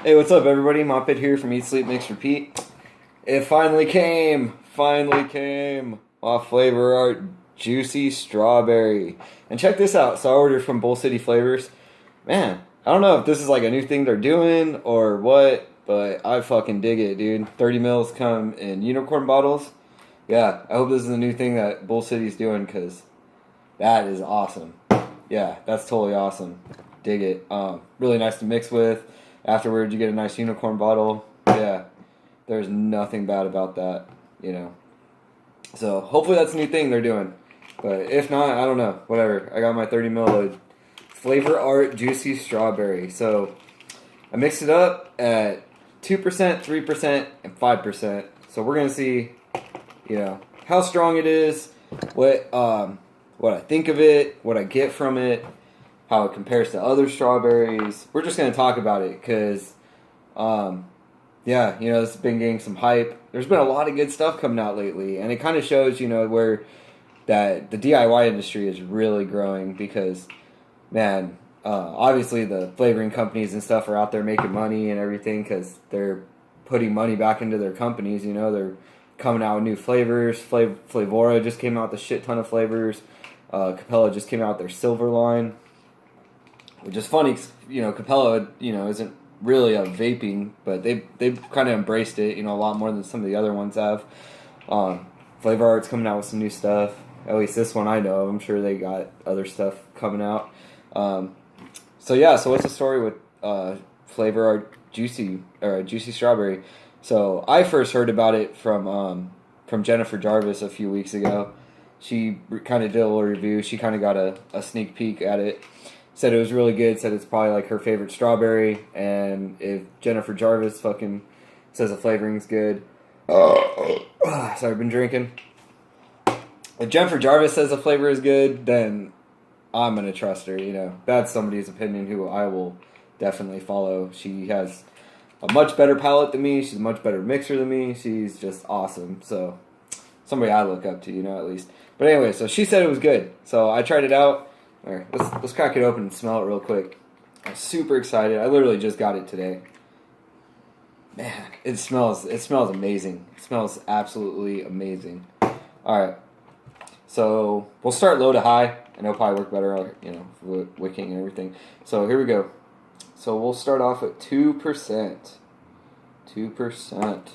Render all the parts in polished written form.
Hey, what's up, everybody? Moppet here from Eat, Sleep, Mix, Repeat. It finally came. Finally came. Off Flavor Art Juicy Strawberry. And check this out. So I ordered from Bull City Flavors. Man, I don't know if this is like a new thing they're doing or what, but I fucking dig it, dude. 30 mils come in unicorn bottles. Yeah, I hope this is a new thing that Bull City's doing because that is awesome. Yeah, that's totally awesome. Dig it. Really nice to mix with. Afterwards, you get a nice unicorn bottle. Yeah, there's nothing bad about that, you know. So hopefully that's a new thing they're doing. But if not, I don't know. Whatever. I got my 30 ml Flavor Art Juicy Strawberry. So I mixed it up at 2%, 3%, and 5%. So we're gonna see, you know, how strong it is, what I think of it, what I get from it, how it compares to other strawberries. We're just gonna talk about it because, yeah, you know, it's been getting some hype. There's been a lot of good stuff coming out lately, and it kind of shows, you know, where that the DIY industry is really growing because, man, obviously the flavoring companies and stuff are out there making money and everything because they're putting money back into their companies. You know, they're coming out with new flavors. Flavora just came out with a shit ton of flavors. Capella just came out with their silver line, which is funny. 'Cause, you know, Capella, you know, isn't really a vaping, but they've kind of embraced it, you know, a lot more than some of the other ones have. Flavor Art's coming out with some new stuff. At least this one I know of. I'm sure they got other stuff coming out. So yeah, so what's the story with Flavor Art Juicy Strawberry? So I first heard about it from Jennifer Jarvis a few weeks ago. She kind of did a little review. She kind of got a sneak peek at it. Said it was really good. Said it's probably like her favorite strawberry. And if Jennifer Jarvis fucking says the flavoring's good, sorry, I've been drinking. If Jennifer Jarvis says the flavor is good, then I'm gonna trust her. You know, that's somebody's opinion who I will definitely follow. She has a much better palate than me. She's a much better mixer than me. She's just awesome. So somebody I look up to, you know, at least. But anyway, so she said it was good. So I tried it out. All right, let's crack it open and smell it real quick. I'm super excited. I literally just got it today. Man, it smells amazing. It smells absolutely amazing. All right. So we'll start low to high, and it'll probably work better, you know, with wicking and everything. So here we go. So we'll start off at 2%. 2%.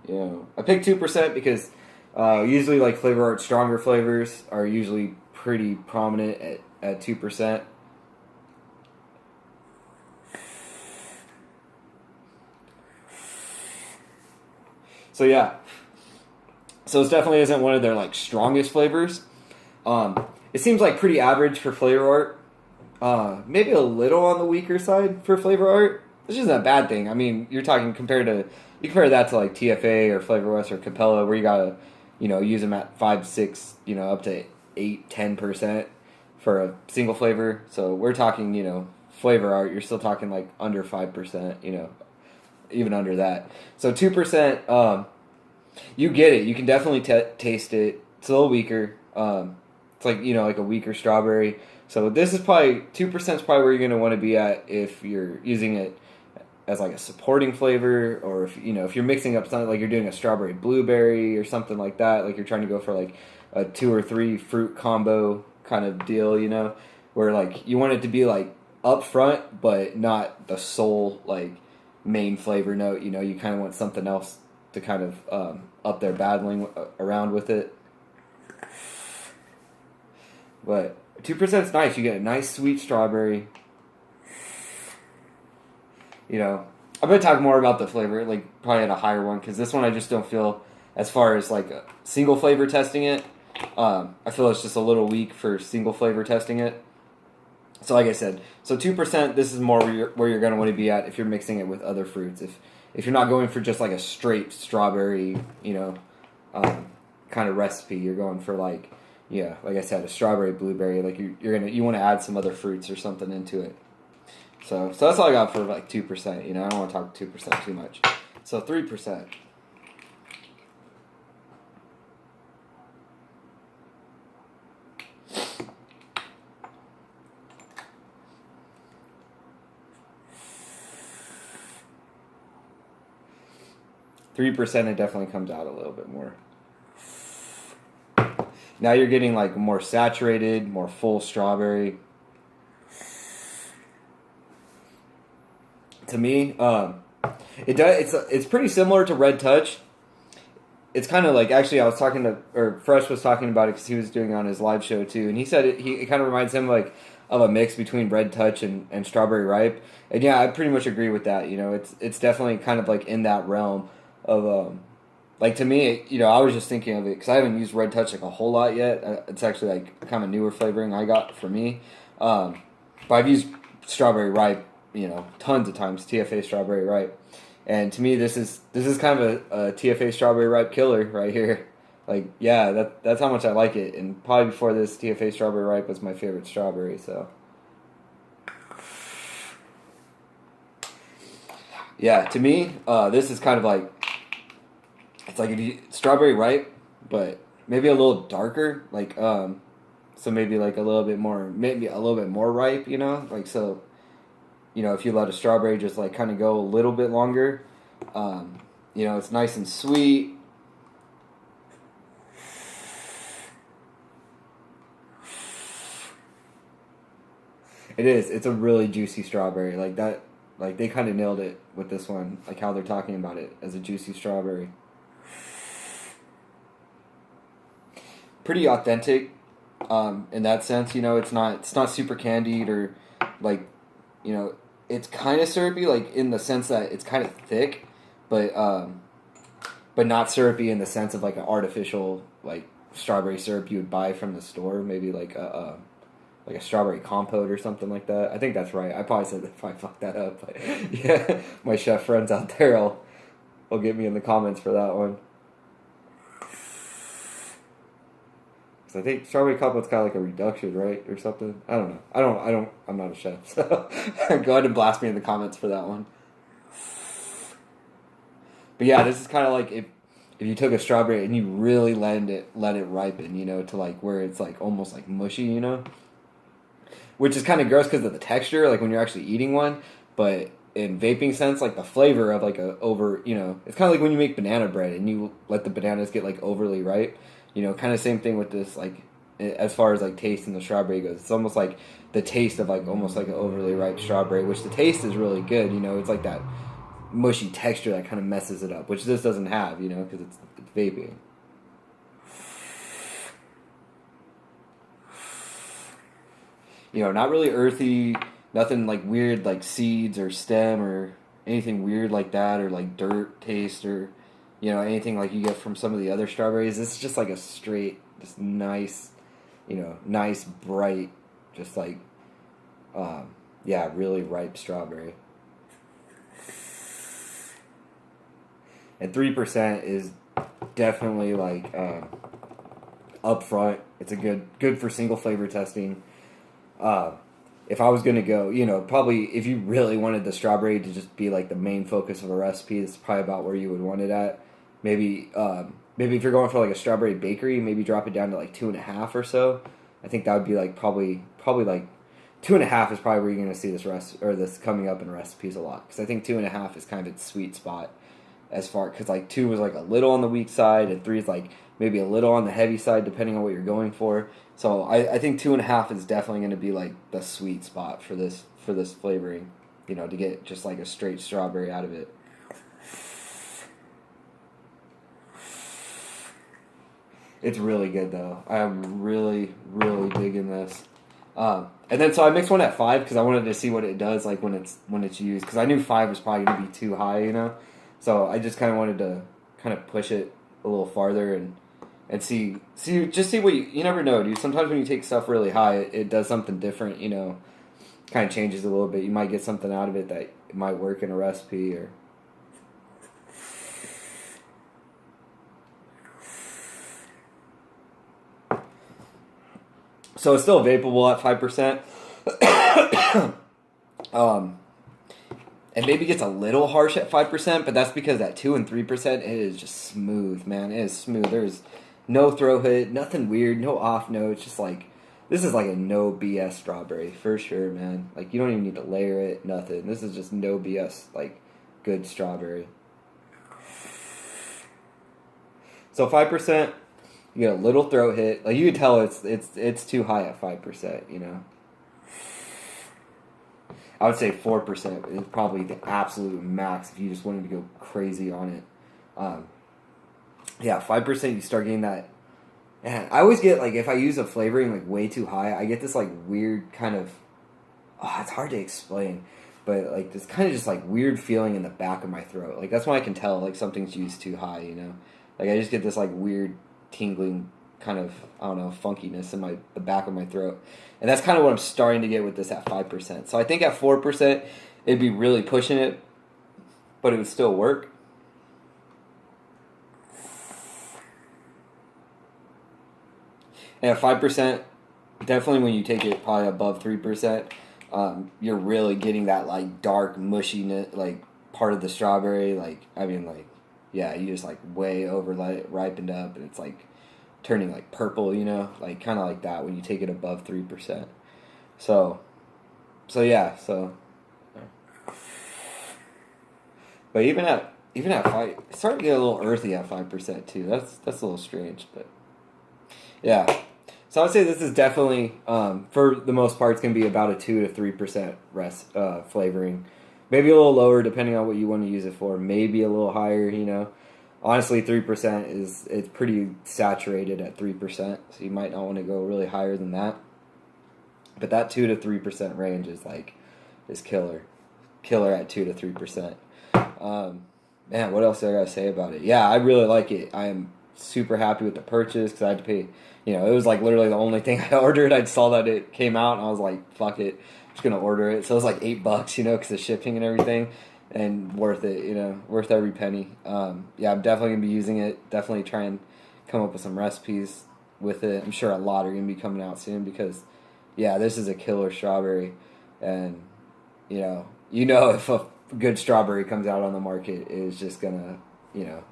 Yeah, I picked 2% because usually like Flavor Art stronger flavors are usually pretty prominent at 2%. So yeah. So it definitely isn't one of their like strongest flavors. It seems like pretty average for Flavor Art. Maybe a little on the weaker side for Flavor Art. Which isn't a bad thing. I mean, you're talking you compare that to like TFA or Flavor West or Capella, where you gotta, you know, use them at 5, 6, you know, up to 8, 10% for a single flavor. So we're talking, you know, Flavor Art. You're still talking like under 5%, you know, even under that. So 2%. You get it. You can definitely taste it. It's a little weaker. It's like, you know, like a weaker strawberry. So this is probably 2% is probably where you're going to want to be at if you're using it as like a supporting flavor, or if, you know, if you're mixing up something like you're doing a strawberry blueberry or something like that, like you're trying to go for like a 2 or 3 fruit combo kind of deal, you know, where like you want it to be like up front but not the sole like main flavor note, you know, you kind of want something else to kind of up there battling around with it. But 2% is nice. You get a nice sweet strawberry. You know, I'm going to talk more about the flavor, like probably at a higher one, because this one I just don't feel, as far as like a single flavor testing it, I feel it's just a little weak for single flavor testing it. So like I said, so 2%, this is more where you're going to want to be at if you're mixing it with other fruits. If you're not going for just like a straight strawberry, you know, kind of recipe, you're going for like, yeah, like I said, a strawberry blueberry. Like you want to add some other fruits or something into it. So that's all I got for like 2%. You know, I don't want to talk 2% too much. So 3%. 3%, it definitely comes out a little bit more. Now you're getting like more saturated, more full strawberry. To me, it does. It's pretty similar to Red Touch. It's kind of like, actually, I was talking to, or Fresh was talking about it because he was doing it on his live show too, and he said it kind of reminds him like of a mix between Red Touch and Strawberry Ripe. And yeah, I pretty much agree with that. You know, it's definitely kind of like in that realm of like, to me, you know, I was just thinking of it because I haven't used Red Touch like a whole lot yet. It's actually like kind of newer flavoring I got for me. But I've used Strawberry Ripe, you know, tons of times, TFA Strawberry Ripe. And to me, this is kind of a TFA Strawberry Ripe killer right here. Like, yeah, that's how much I like it. And probably before this, TFA Strawberry Ripe was my favorite strawberry, so. Yeah, to me, this is kind of like, it's like a Strawberry Ripe, but maybe a little darker. Like, so maybe like maybe a little bit more ripe, you know? Like, so, you know, if you let a strawberry just like kind of go a little bit longer, you know, it's nice and sweet. It is. It's a really juicy strawberry. Like that, like they kind of nailed it with this one, like how they're talking about it as a juicy strawberry. Pretty authentic, in that sense. You know, it's not super candied or like, you know, it's kind of syrupy, like in the sense that it's kind of thick, but not syrupy in the sense of like an artificial like strawberry syrup you would buy from the store, maybe like a strawberry compote or something like that. I think that's right. I probably said that if I fucked that up, but yeah, my chef friends out there will get me in the comments for that one. Because I think strawberry compote's kind of like a reduction, right, or something. I don't know. I'm not a chef, so go ahead and blast me in the comments for that one. But yeah, this is kind of like if you took a strawberry and you really let it ripen, you know, to like where it's like almost like mushy, you know, which is kind of gross because of the texture, like when you're actually eating one. But in vaping sense, like the flavor of like you know, it's kind of like when you make banana bread and you let the bananas get like overly ripe, you know, kind of same thing with this, like as far as like taste in the strawberry goes. It's almost like the taste of like almost like an overly ripe strawberry, which the taste is really good, you know. It's like that mushy texture that kind of messes it up, which this doesn't have, you know, because it's vaping. You know, not really earthy, nothing like weird like seeds or stem or anything weird like that, or like dirt taste, or, you know, anything like you get from some of the other strawberries. This is just like a straight, just nice, you know, nice, bright, just like, yeah, really ripe strawberry. And 3% is definitely like up front. It's a good for single flavor testing. If I was gonna go, you know, probably if you really wanted the strawberry to just be like the main focus of a recipe, it's probably about where you would want it at. Maybe if you're going for like a strawberry bakery, maybe drop it down to like 2.5 or so. I think that would be like probably like 2.5 is probably where you're gonna see this coming up in recipes a lot, because I think 2.5 is kind of its sweet spot. As far, because like 2 was like a little on the weak side, and 3 is like maybe a little on the heavy side depending on what you're going for. So I think 2.5 is definitely going to be like the sweet spot for this flavoring, you know, to get just like a straight strawberry out of it. It's really good though. I'm really digging this. And then so I mixed one at 5 because I wanted to see what it does like when it's used, because I knew 5 was probably going to be too high, you know. So I just kind of wanted to kind of push it a little farther and see what you never know, dude. Sometimes when you take stuff really high, it does something different, you know, kind of changes a little bit. You might get something out of it that it might work in a recipe, or. So it's still vapable at 5%. And maybe gets a little harsh at 5%, but that's because at 2 and 3%, it is just smooth, man. It is smooth. There's no throw hit, nothing weird, no off notes. Just like, this is like a no BS strawberry for sure, man. Like, you don't even need to layer it, nothing. This is just no BS, like, good strawberry. So 5%, you get a little throat hit. Like you can tell it's too high at 5%. You know, I would say 4% is probably the absolute max if you just wanted to go crazy on it. Yeah, 5%. You start getting that. Man, I always get like if I use a flavoring like way too high, I get this like weird kind of. Oh, it's hard to explain, but like this kind of just like weird feeling in the back of my throat. Like that's when I can tell like something's used too high. You know, like I just get this like weird tingling kind of I don't know funkiness in the back of my throat, and that's kind of what I'm starting to get with this at 5%. So I think at 4% it'd be really pushing it, but it would still work. And at 5%, definitely when you take it probably above 3%, you're really getting that like dark mushiness, like part of the strawberry. Like I mean, like yeah, you just like way over ripened up, and it's like turning like purple. You know, like kind of like that when you take it above 3%. So, yeah, so. But even at 5, it's starting to get a little earthy at 5% too. That's a little strange, but yeah. So I would say this is definitely, for the most part, it's going to be about a 2 to 3% flavoring. Maybe a little lower depending on what you want to use it for. Maybe a little higher, you know. Honestly, 3% it's pretty saturated at 3%, so you might not want to go really higher than that. But that 2 to 3% range is killer. Killer at 2 to 3%. Man, what else do I got to say about it? Yeah, I really like it. I am super happy with the purchase because I had to pay. You know, it was like literally the only thing I ordered. I saw that it came out and I was like, fuck it. I'm just going to order it. So it was like $8, you know, because of shipping and everything. And worth it, you know, worth every penny. Yeah, I'm definitely going to be using it. Definitely try and come up with some recipes with it. I'm sure a lot are going to be coming out soon because, yeah, this is a killer strawberry. And, you know if a good strawberry comes out on the market, it is just going to, you know,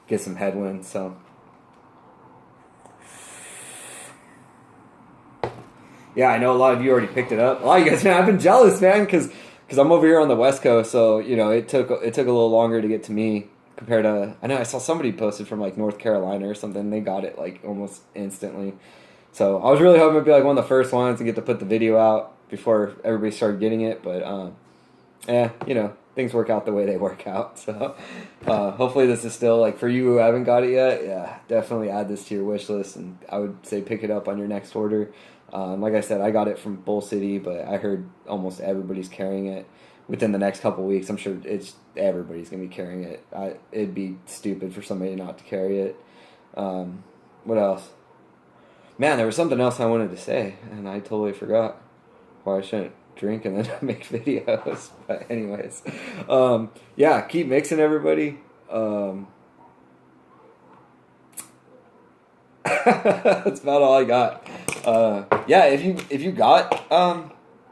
get some headwinds. So. Yeah, I know a lot of you already picked it up. A lot of you guys, man, I've been jealous, man, because I'm over here on the West Coast, so you know it took a little longer to get to me compared to. I know I saw somebody posted from like North Carolina or something. They got it like almost instantly. So I was really hoping to be like one of the first ones and get to put the video out before everybody started getting it. But you know, things work out the way they work out. So hopefully this is still like for you who haven't got it yet. Yeah, definitely add this to your wish list, and I would say pick it up on your next order. Like I said, I got it from Bull City, but I heard almost everybody's carrying it within the next couple weeks. I'm sure everybody's gonna be carrying it. It'd be stupid for somebody not to carry it. What else? Man, there was something else I wanted to say, and I totally forgot. Why I shouldn't drink and then make videos. But anyways, yeah, keep mixing, everybody. That's about all I got. Yeah, if you got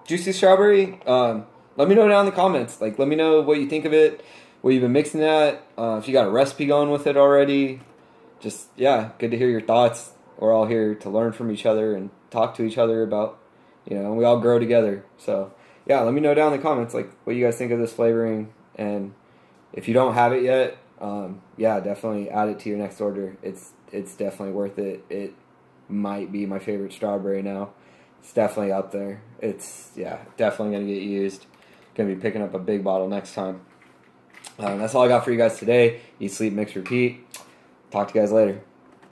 juicy strawberry, let me know down in the comments. Like, let me know what you think of it, what you've been mixing at. If you got a recipe going with it already, just yeah, good to hear your thoughts. We're all here to learn from each other and talk to each other about, you know, we all grow together. So yeah, let me know down in the comments like what you guys think of this flavoring, and if you don't have it yet, yeah, definitely add it to your next order. It's definitely worth it. It might be my favorite strawberry now. It's definitely up there. It's, yeah, definitely going to get used. Going to be picking up a big bottle next time. That's all I got for you guys today. Eat, sleep, mix, repeat. Talk to you guys later.